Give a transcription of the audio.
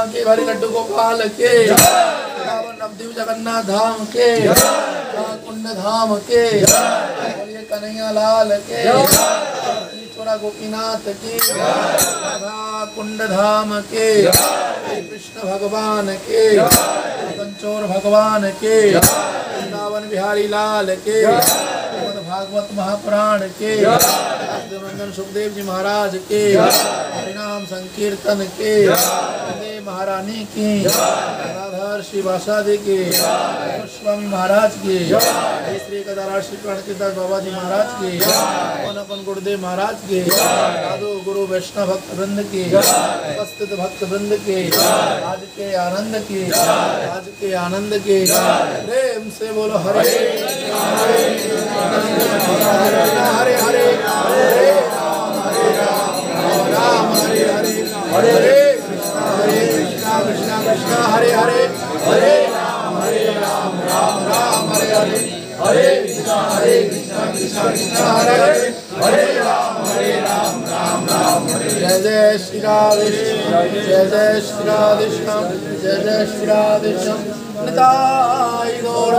बांके भरी लड्डू गोपाल के, नवदीप जगन्नाथ धाम के, कुंड धाम के, बोलिए कन्हैया लाल के, छोरा गोपीनाथ की, राधा कुंड धाम के, कृष्ण भगवान के, कंचोर भगवान के, वृंदावन बिहारी लाल के, भागवत महापुराण के, नंदन सुखदेव जी महाराज के, हरिनाम संकीर्तन के, महारानी की, राधा श्री वासादे के, स्वामी महाराज के, श्री कदारा श्री प्रणकीदास बाबा जी महाराज के, अपन गुरुदेव महाराज के, साधु गुरु वैष्णव भक्त वृंद के, उपस्थित भक्त वृंद के, आज के आनंद के, आज के आनंद के, प्रेम से बोलो हरे हरे हरे हरे राम हरे हरे हरे कृष्णा कृष्णा कृष्णा हरे हरे हरे राम राम राम हरे हरे हरे कृष्णा कृष्णा कृष्णा हरे हरे हरे राम राम हरे। जय जय श्री राधे जय जय श्री राधे जय जय श्री राधे निताई गौर